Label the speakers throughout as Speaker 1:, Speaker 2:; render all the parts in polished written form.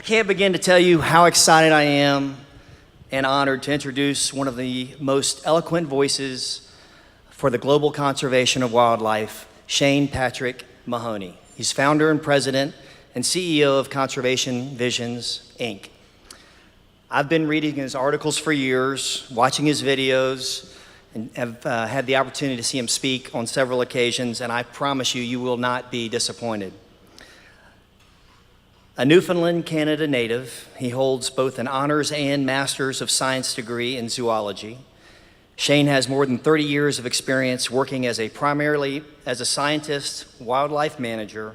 Speaker 1: I can't begin to tell you how excited I am and honored to introduce one of the most eloquent voices for the global conservation of wildlife, Shane Patrick Mahoney. He's founder and president and CEO of Conservation Visions, Inc. I've been reading his articles for years, watching his videos, and have had the opportunity to see him speak on several occasions, and I promise you, you will not be disappointed. A Newfoundland, Canada native, he holds both an honors and master's of science degree in zoology. Shane has more than 30 years of experience working primarily as a scientist, wildlife manager,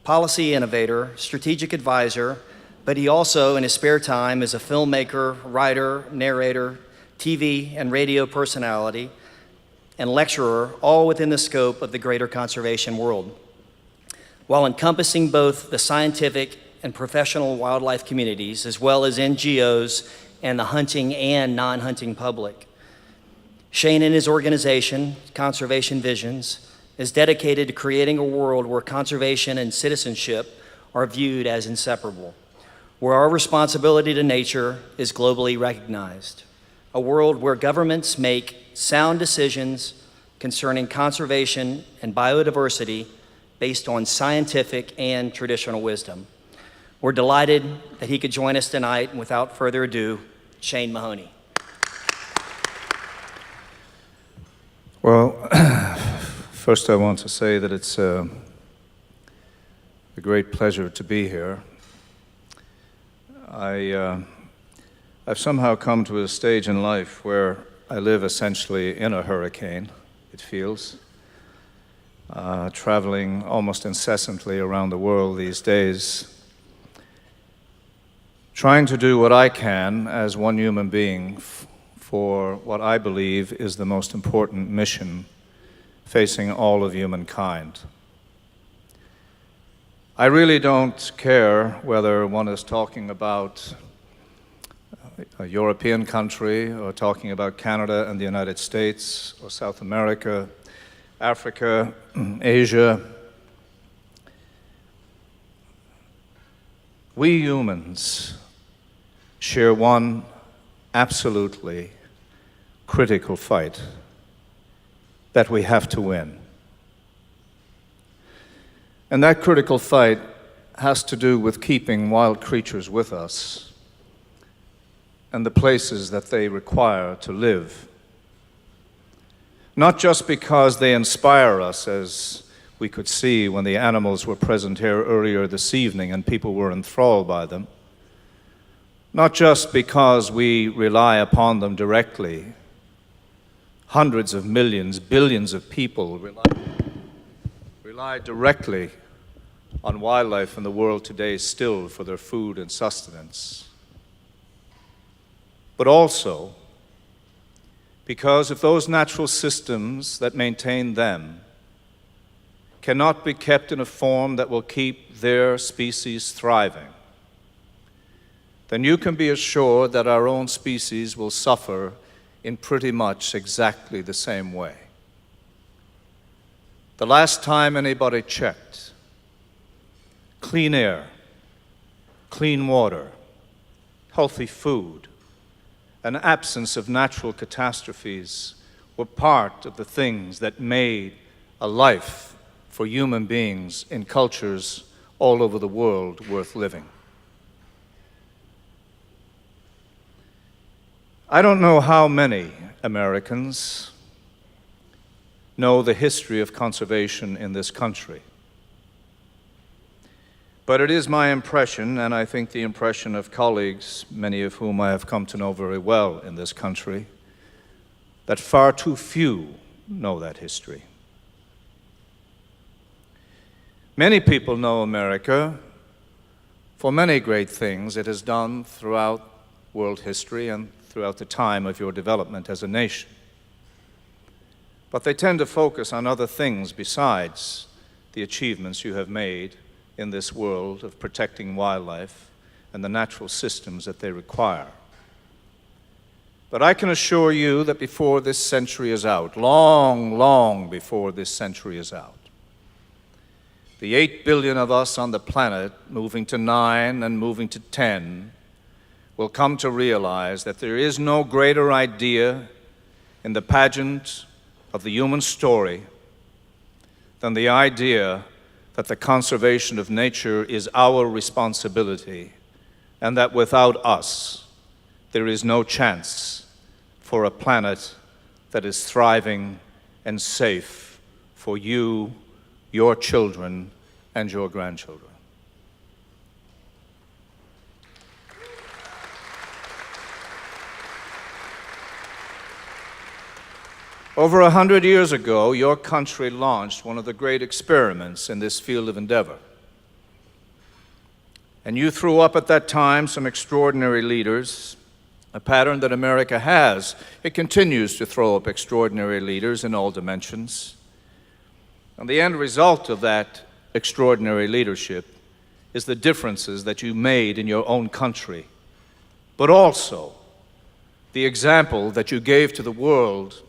Speaker 1: policy innovator, strategic advisor, but he also, in his spare time, is a filmmaker, writer, narrator, TV and radio personality, and lecturer, all within the scope of the greater conservation world, while encompassing both the scientific and professional wildlife communities, as well as NGOs and the hunting and non-hunting public. Shane and his organization, Conservation Visions, is dedicated to creating a world where conservation and citizenship are viewed as inseparable, where our responsibility to nature is globally recognized, a world where governments make sound decisions concerning conservation and biodiversity based on scientific and traditional wisdom. We're delighted that he could join us tonight, and without further ado, Shane Mahoney.
Speaker 2: Well, first I want to say that it's a great pleasure to be here. I've somehow come to a stage in life where I live essentially in a hurricane, it feels. Traveling almost incessantly around the world these days, trying to do what I can as one human being for what I believe is the most important mission facing all of humankind. I really don't care whether one is talking about a European country or talking about Canada and the United States or South America, Africa, Asia. We humans share one absolutely critical fight that we have to win. And that critical fight has to do with keeping wild creatures with us and the places that they require to live. Not just because they inspire us, as we could see when the animals were present here earlier this evening and people were enthralled by them. Not just because we rely upon them directly. Hundreds of millions, billions of people rely directly on wildlife in the world today still for their food and sustenance. But also because if those natural systems that maintain them cannot be kept in a form that will keep their species thriving, then you can be assured that our own species will suffer in pretty much exactly the same way. The last time anybody checked, clean air, clean water, healthy food, an absence of natural catastrophes were part of the things that made a life for human beings in cultures all over the world worth living. I don't know how many Americans know the history of conservation in this country. But it is my impression, and I think the impression of colleagues, many of whom I have come to know very well in this country, that far too few know that history. Many people know America for many great things it has done throughout world history and throughout the time of your development as a nation. But they tend to focus on other things besides the achievements you have made in this world of protecting wildlife and the natural systems that they require. But I can assure you that before this century is out, long, long before this century is out, the 8 billion of us on the planet, moving to 9 and moving to 10, will come to realize that there is no greater idea in the pageant of the human story than the idea that the conservation of nature is our responsibility, and that without us, there is no chance for a planet that is thriving and safe for you, your children, and your grandchildren. Over 100 years ago, your country launched one of the great experiments in this field of endeavor. And you threw up at that time some extraordinary leaders, a pattern that America has. It continues to throw up extraordinary leaders in all dimensions. And the end result of that extraordinary leadership is the differences that you made in your own country, but also the example that you gave to the world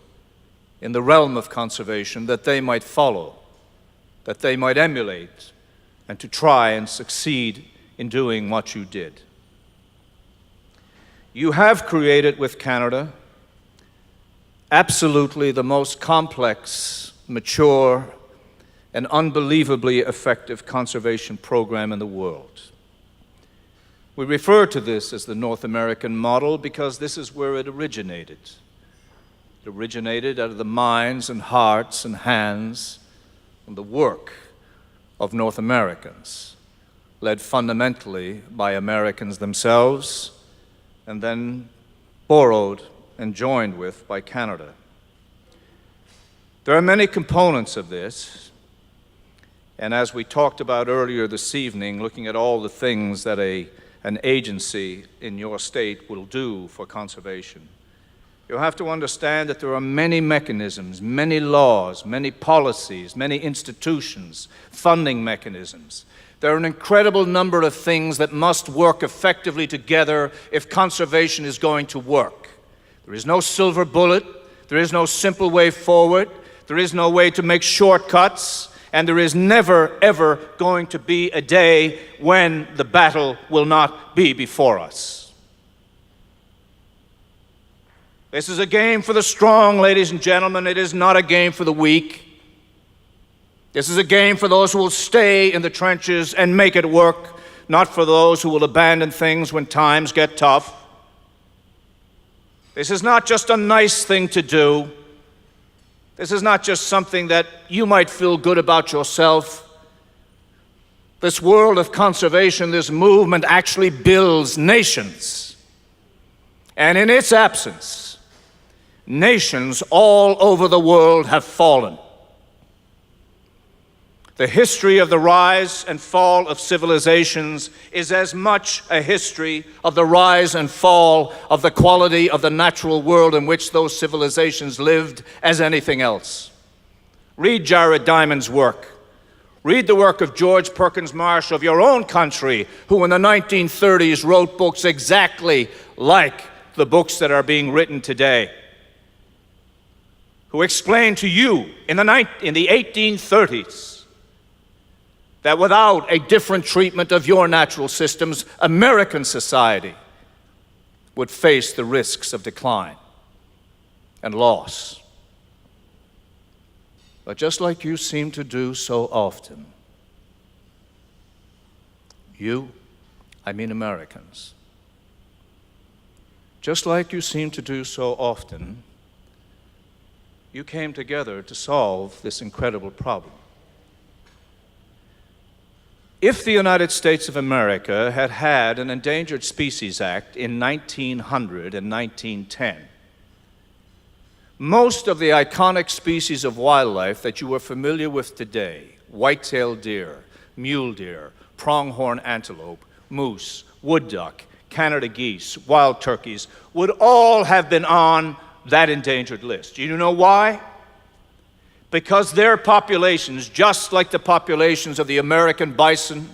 Speaker 2: in the realm of conservation, that they might follow, that they might emulate, and to try and succeed in doing what you did. You have created with Canada absolutely the most complex, mature, and unbelievably effective conservation program in the world. We refer to this as the North American model because this is where it originated. It originated out of the minds and hearts and hands and the work of North Americans, led fundamentally by Americans themselves, and then borrowed and joined with by Canada. There are many components of this, and as we talked about earlier this evening, looking at all the things that an agency in your state will do for conservation, you have to understand that there are many mechanisms, many laws, many policies, many institutions, funding mechanisms. There are an incredible number of things that must work effectively together if conservation is going to work. There is no silver bullet, there is no simple way forward, there is no way to make shortcuts, and there is never, ever going to be a day when the battle will not be before us. This is a game for the strong, ladies and gentlemen. It is not a game for the weak. This is a game for those who will stay in the trenches and make it work, not for those who will abandon things when times get tough. This is not just a nice thing to do. This is not just something that you might feel good about yourself. This world of conservation, this movement actually builds nations. And in its absence, nations all over the world have fallen. The history of the rise and fall of civilizations is as much a history of the rise and fall of the quality of the natural world in which those civilizations lived as anything else. Read Jared Diamond's work. Read the work of George Perkins Marsh of your own country, who in the 1930s wrote books exactly like the books that are being written today, who explained to you in the 1830s that without a different treatment of your natural systems, American society would face the risks of decline and loss. But just like you seem to do so often, I mean Americans, just like you seem to do so often, you came together to solve this incredible problem. If the United States of America had had an Endangered Species Act in 1900 and 1910, most of the iconic species of wildlife that you are familiar with today, white-tailed deer, mule deer, pronghorn antelope, moose, wood duck, Canada geese, wild turkeys, would all have been on that endangered list. You know why? Because their populations, just like the populations of the American bison,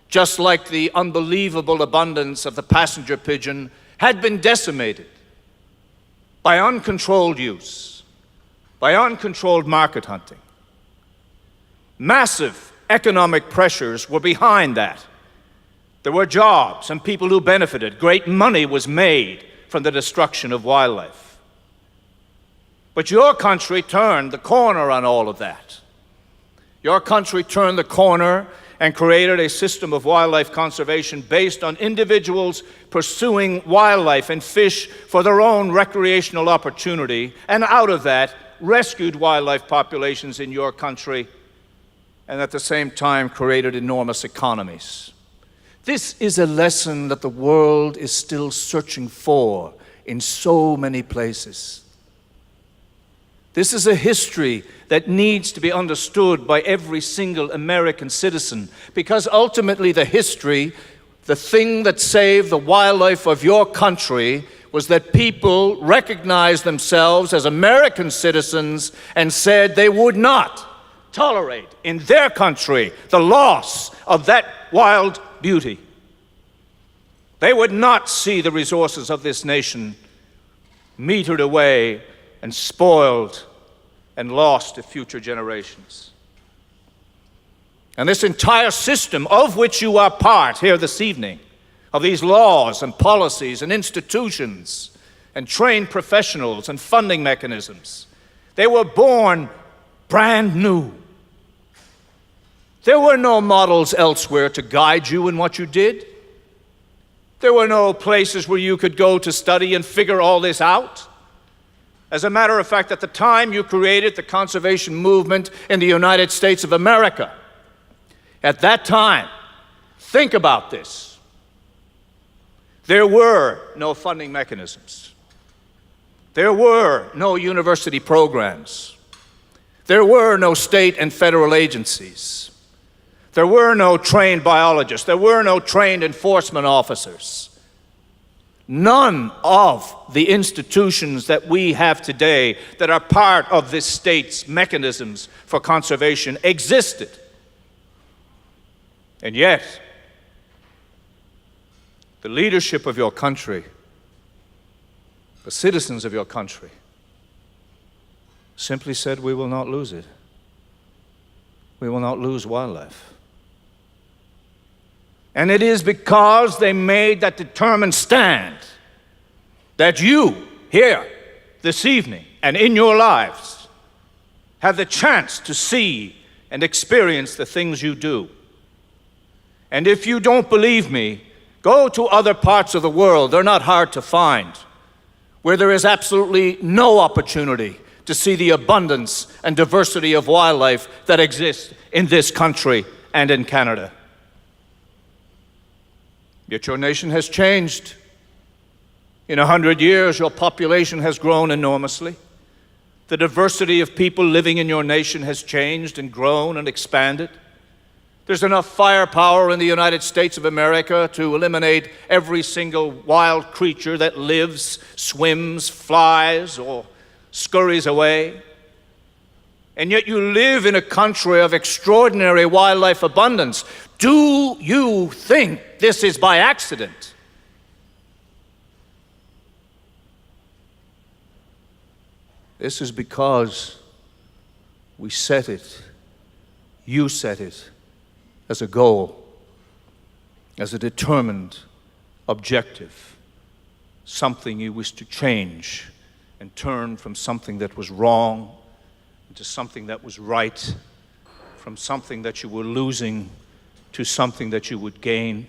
Speaker 2: just like the unbelievable abundance of the passenger pigeon, had been decimated by uncontrolled use, by uncontrolled market hunting. Massive economic pressures were behind that. There were jobs and people who benefited. Great money was made from the destruction of wildlife. But your country turned the corner on all of that. Your country turned the corner and created a system of wildlife conservation based on individuals pursuing wildlife and fish for their own recreational opportunity, and out of that, rescued wildlife populations in your country, and at the same time created enormous economies. This is a lesson that the world is still searching for in so many places. This is a history that needs to be understood by every single American citizen, because ultimately the history, the thing that saved the wildlife of your country, was that people recognized themselves as American citizens and said they would not tolerate in their country the loss of that wild beauty. They would not see the resources of this nation metered away and spoiled and lost to future generations. And this entire system of which you are part here this evening, of these laws and policies and institutions and trained professionals and funding mechanisms, they were born brand new. There were no models elsewhere to guide you in what you did. There were no places where you could go to study and figure all this out. As a matter of fact, at the time you created the conservation movement in the United States of America, at that time, think about this, there were no funding mechanisms. There were no university programs. There were no state and federal agencies. There were no trained biologists. There were no trained enforcement officers. None of the institutions that we have today that are part of this state's mechanisms for conservation existed. And yet, the leadership of your country, the citizens of your country, simply said, we will not lose it. We will not lose wildlife. And it is because they made that determined stand that you, here, this evening, and in your lives, have the chance to see and experience the things you do. And if you don't believe me, go to other parts of the world, they're not hard to find, where there is absolutely no opportunity to see the abundance and diversity of wildlife that exists in this country and in Canada. Yet your nation has changed. In 100 years, your population has grown enormously. The diversity of people living in your nation has changed and grown and expanded. There's enough firepower in the United States of America to eliminate every single wild creature that lives, swims, flies, or scurries away. And yet you live in a country of extraordinary wildlife abundance. Do you think this is by accident? This is because we set it, you set it, as a goal, as a determined objective, something you wish to change and turn from something that was wrong into something that was right, from something that you were losing to something that you would gain.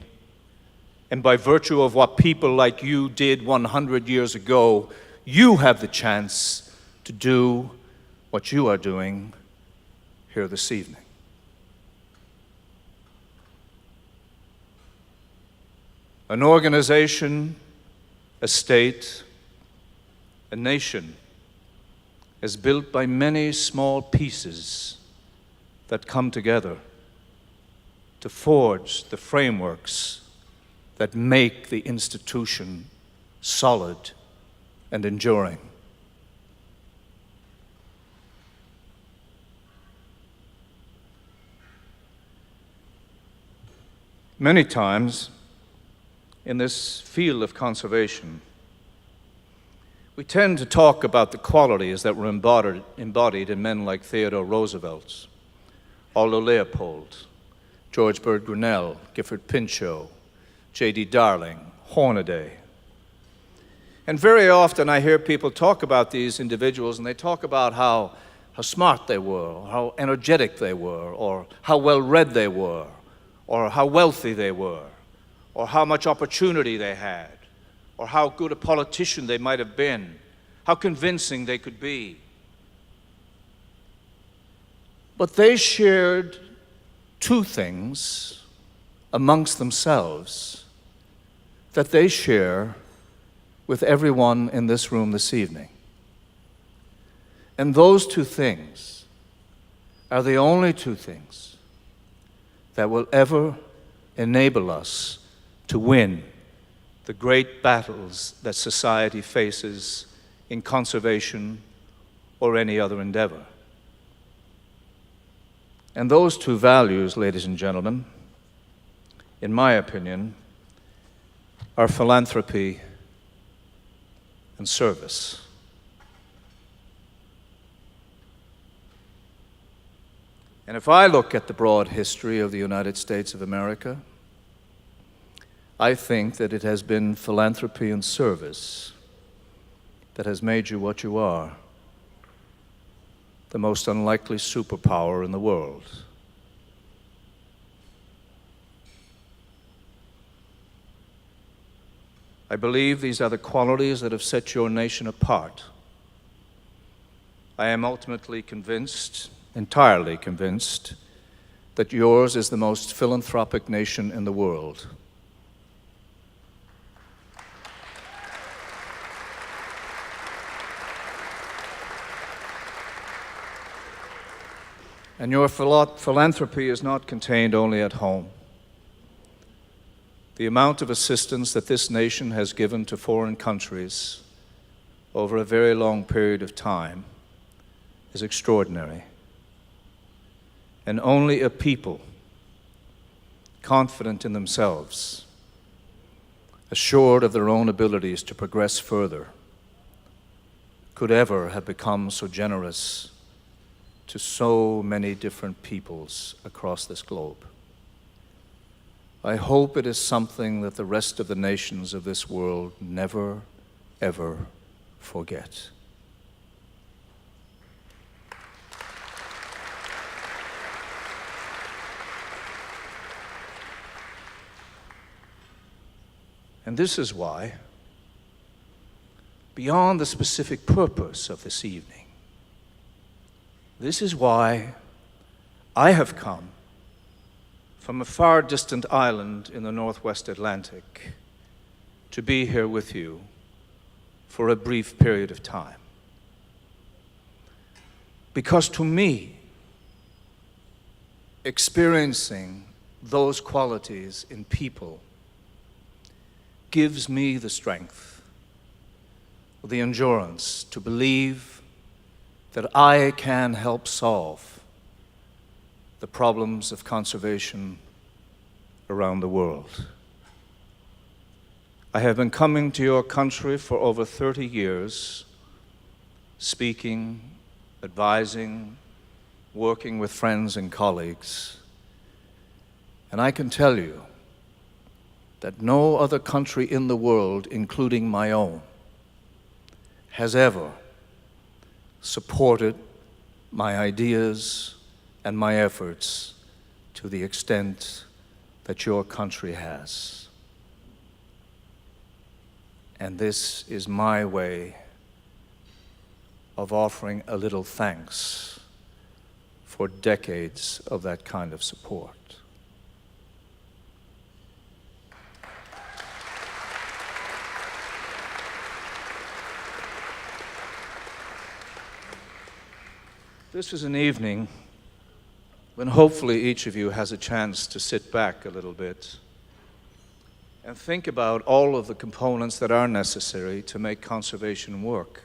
Speaker 2: And by virtue of what people like you did 100 years ago, you have the chance to do what you are doing here this evening. An organization, a state, a nation is built by many small pieces that come together to forge the frameworks that make the institution solid and enduring. Many times in this field of conservation, we tend to talk about the qualities that were embodied in men like Theodore Roosevelt, Aldo Leopold, George Bird Grinnell, Gifford Pinchot, J.D. Darling, Hornaday. And very often I hear people talk about these individuals, and they talk about how smart they were, or how energetic they were, or how well-read they were, or how wealthy they were, or how much opportunity they had, or how good a politician they might have been, how convincing they could be. But they shared two things amongst themselves that they share with everyone in this room this evening. And those two things are the only two things that will ever enable us to win the great battles that society faces in conservation or any other endeavor. And those two values, ladies and gentlemen, in my opinion, are philanthropy and service. And if I look at the broad history of the United States of America, I think that it has been philanthropy and service that has made you what you are, the most unlikely superpower in the world. I believe these are the qualities that have set your nation apart. I am ultimately convinced, entirely convinced, that yours is the most philanthropic nation in the world. And your philanthropy is not contained only at home. The amount of assistance that this nation has given to foreign countries over a very long period of time is extraordinary. And only a people confident in themselves, assured of their own abilities to progress further, could ever have become so generous to so many different peoples across this globe. I hope it is something that the rest of the nations of this world never, ever forget. And this is why, beyond the specific purpose of this evening, this is why I have come from a far distant island in the Northwest Atlantic to be here with you for a brief period of time. Because to me, experiencing those qualities in people gives me the strength, the endurance to believe that I can help solve the problems of conservation around the world. I have been coming to your country for over 30 years, speaking, advising, working with friends and colleagues. And I can tell you that no other country in the world, including my own, has ever supported my ideas and my efforts to the extent that your country has. And this is my way of offering a little thanks for decades of that kind of support. This is an evening when hopefully each of you has a chance to sit back a little bit and think about all of the components that are necessary to make conservation work.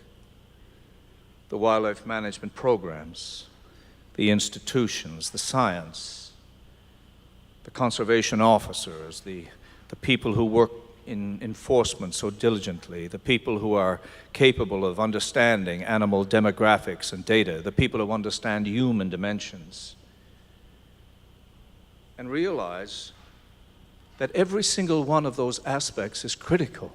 Speaker 2: The wildlife management programs, the institutions, the science, the conservation officers, the people who work in enforcement so diligently, the people who are capable of understanding animal demographics and data, the people who understand human dimensions. and realize that every single one of those aspects is critical.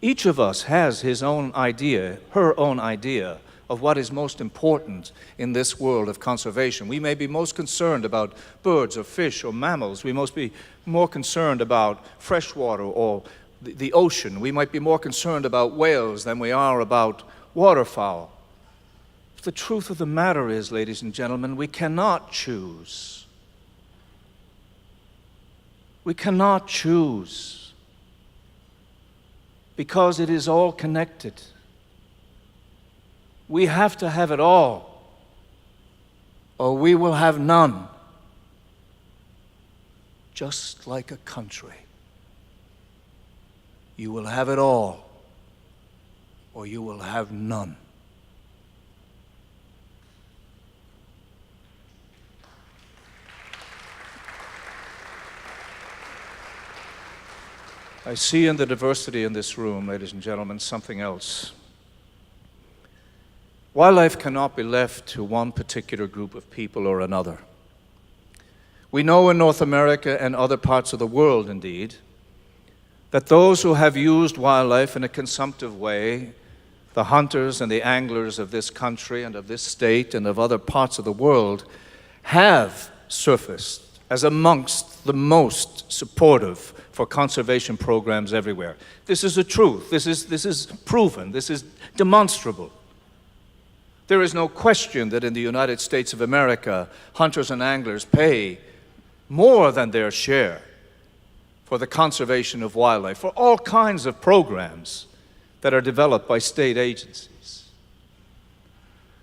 Speaker 2: Each of us has his own idea, her own idea of what is most important in this world of conservation. We may be most concerned about birds or fish or mammals. We must be more concerned about freshwater or the ocean. We might be more concerned about whales than we are about waterfowl. But the truth of the matter is, ladies and gentlemen, we cannot choose. We cannot choose because it is all connected. We have to have it all, or we will have none. Just like a country. You will have it all, or you will have none. I see in the diversity in this room, ladies and gentlemen, something else. Wildlife cannot be left to one particular group of people or another. We know in North America and other parts of the world, indeed, that those who have used wildlife in a consumptive way, the hunters and the anglers of this country and of this state and of other parts of the world, have surfaced as amongst the most supportive for conservation programs everywhere. This is the truth. This is proven. This is demonstrable. There is no question that in the United States of America, hunters and anglers pay more than their share for the conservation of wildlife, for all kinds of programs that are developed by state agencies.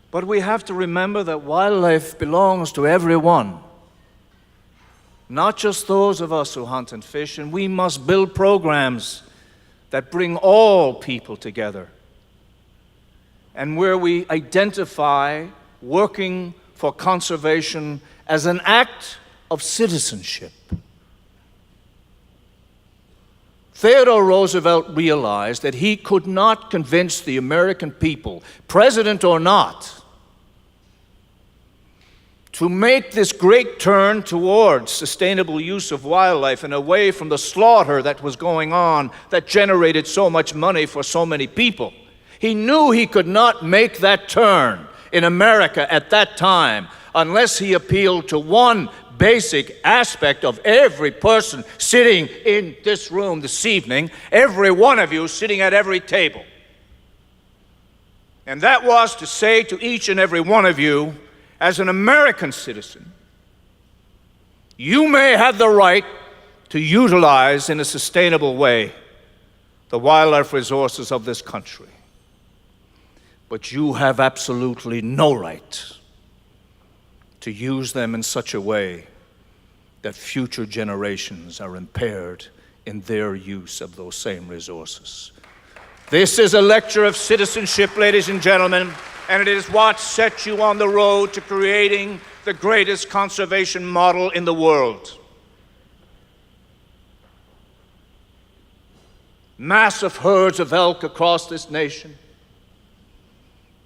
Speaker 2: But we have to remember that wildlife belongs to everyone, not just those of us who hunt and fish, and we must build programs that bring all people together, and where we identify working for conservation as an act of citizenship. Theodore Roosevelt realized that he could not convince the American people, president or not, to make this great turn towards sustainable use of wildlife and away from the slaughter that was going on that generated so much money for so many people. He knew he could not make that turn in America at that time unless he appealed to one basic aspect of every person sitting in this room this evening, every one of you sitting at every table. And that was to say to each and every one of you, as an American citizen, you may have the right to utilize in a sustainable way the wildlife resources of this country. But you have absolutely no right to use them in such a way that future generations are impaired in their use of those same resources. This is a lecture of citizenship, ladies and gentlemen, and it is what set you on the road to creating the greatest conservation model in the world. Massive herds of elk across this nation,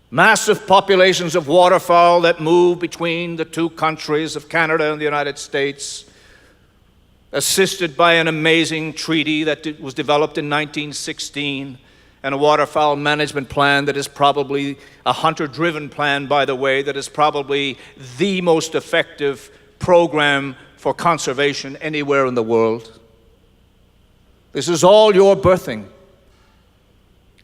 Speaker 2: massive populations of waterfowl that move between the two countries of Canada and the United States, assisted by an amazing treaty that was developed in 1916, and a waterfowl management plan that is probably a hunter-driven plan, by the way, that is probably the most effective program for conservation anywhere in the world. This is all your birthing,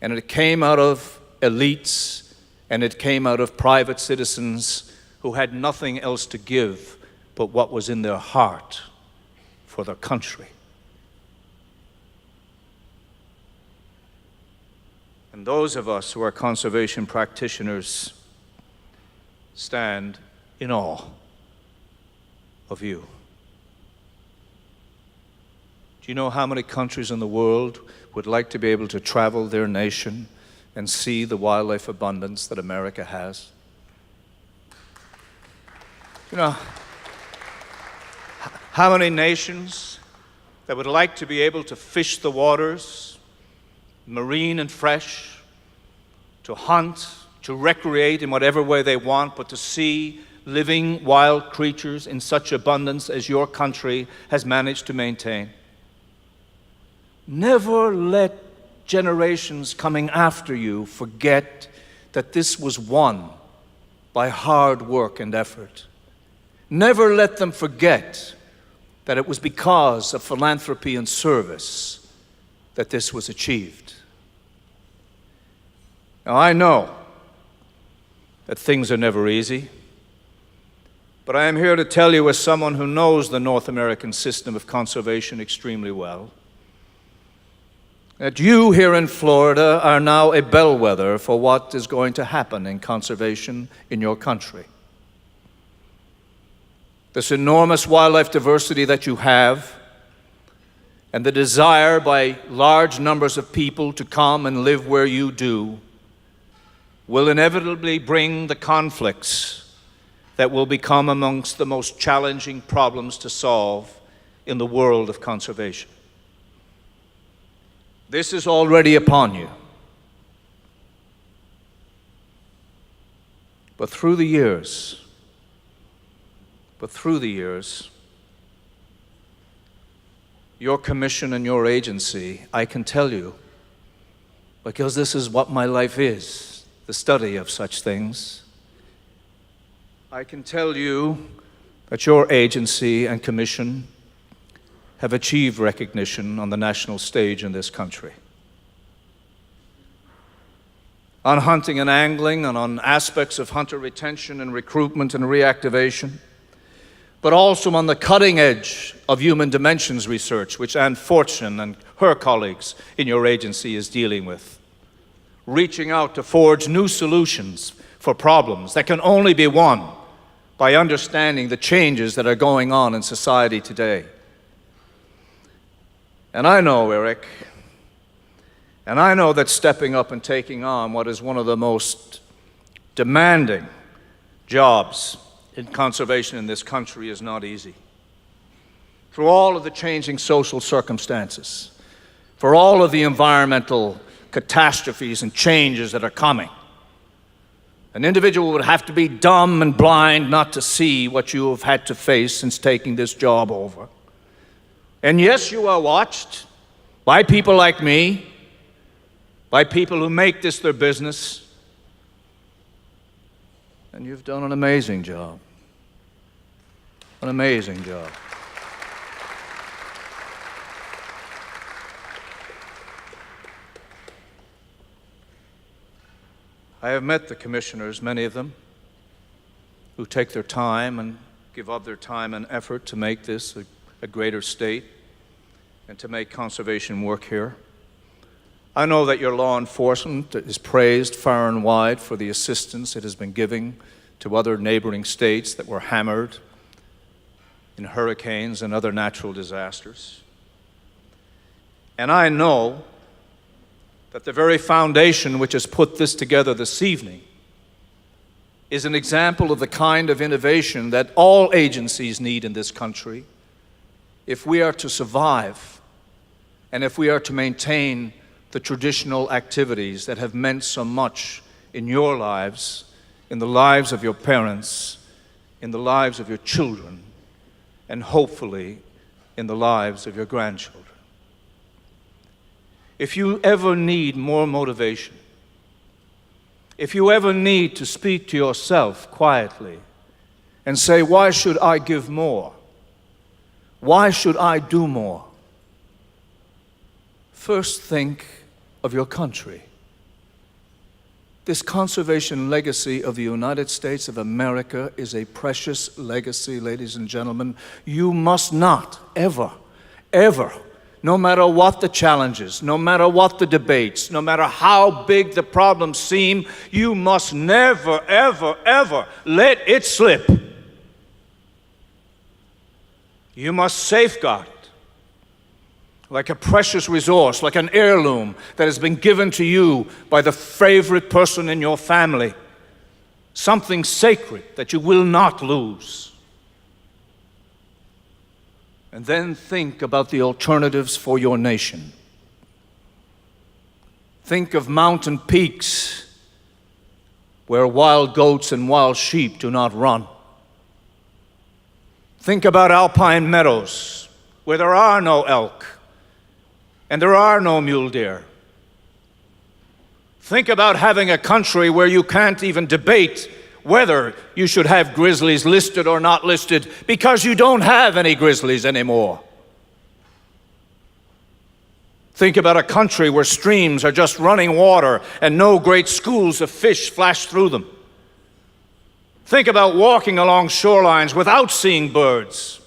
Speaker 2: and it came out of elites, and it came out of private citizens who had nothing else to give but what was in their heart for their country. And those of us who are conservation practitioners stand in awe of you. Do you know how many countries in the world would like to be able to travel their nation and see the wildlife abundance that America has? You know, how many nations that would like to be able to fish the waters, marine and fresh, to hunt, to recreate in whatever way they want, but to see living wild creatures in such abundance as your country has managed to maintain. Never let generations coming after you forget that this was won by hard work and effort. Never let them forget that it was because of philanthropy and service that this was achieved. Now, I know that things are never easy, but I am here to tell you, as someone who knows the North American system of conservation extremely well, that you here in Florida are now a bellwether for what is going to happen in conservation in your country. This enormous wildlife diversity that you have, and the desire by large numbers of people to come and live where you do, will inevitably bring the conflicts that will become amongst the most challenging problems to solve in the world of conservation. This is already upon you. But through the years, your commission and your agency, I can tell you, because this is what my life is, the study of such things, I can tell you that your agency and commission have achieved recognition on the national stage in this country. On hunting and angling, and on aspects of hunter retention and recruitment and reactivation, but also on the cutting edge of human dimensions research, which Ann Fortune and her colleagues in your agency is dealing with, reaching out to forge new solutions for problems that can only be won by understanding the changes that are going on in society today. And I know, Eric, and I know that stepping up and taking on what is one of the most demanding jobs in conservation in this country is not easy. Through all of the changing social circumstances, for all of the environmental catastrophes and changes that are coming, an individual would have to be dumb and blind not to see what you have had to face since taking this job over. And yes, you are watched by people like me, by people who make this their business, and you've done an amazing job. An amazing job. I have met the commissioners, many of them, who take their time and give up their time and effort to make this a greater state and to make conservation work here. I know that your law enforcement is praised far and wide for the assistance it has been giving to other neighboring states that were hammered in hurricanes and other natural disasters. And I know that the very foundation which has put this together this evening is an example of the kind of innovation that all agencies need in this country if we are to survive and if we are to maintain the traditional activities that have meant so much in your lives, in the lives of your parents, in the lives of your children, and hopefully in the lives of your grandchildren. If you ever need more motivation, if you ever need to speak to yourself quietly and say, why should I give more? Why should I do more? First think of your country. This conservation legacy of the United States of America is a precious legacy, ladies and gentlemen. You must not ever, no matter what the challenges, no matter what the debates, no matter how big the problems seem, you must never, ever let it slip. You must safeguard it like a precious resource, like an heirloom that has been given to you by the favorite person in your family, something sacred that you will not lose. And then think about the alternatives for your nation. Think of mountain peaks where wild goats and wild sheep do not run. Think about alpine meadows where there are no elk and there are no mule deer. Think about having a country where you can't even debate whether you should have grizzlies listed or not listed because you don't have any grizzlies anymore. Think about a country where streams are just running water and no great schools of fish flash through them. Think about walking along shorelines without seeing birds.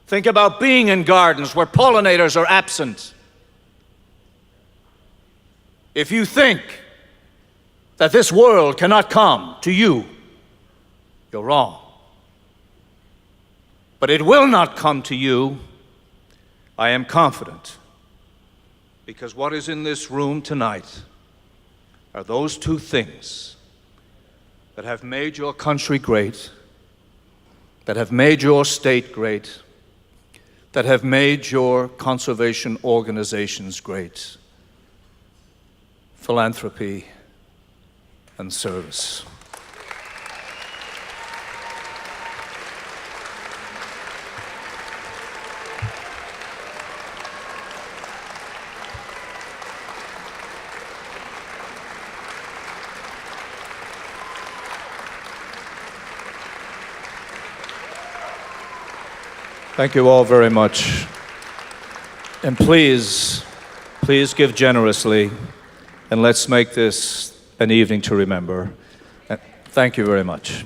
Speaker 2: Think about being in gardens where pollinators are absent. If you think that this world cannot come to you, you're wrong. But it will not come to you, I am confident, because what is in this room tonight are those two things that have made your country great, that have made your state great, that have made your conservation organizations great: philanthropy and service. Thank you all very much. And please give generously, and let's make this an evening to remember. Thank you very much.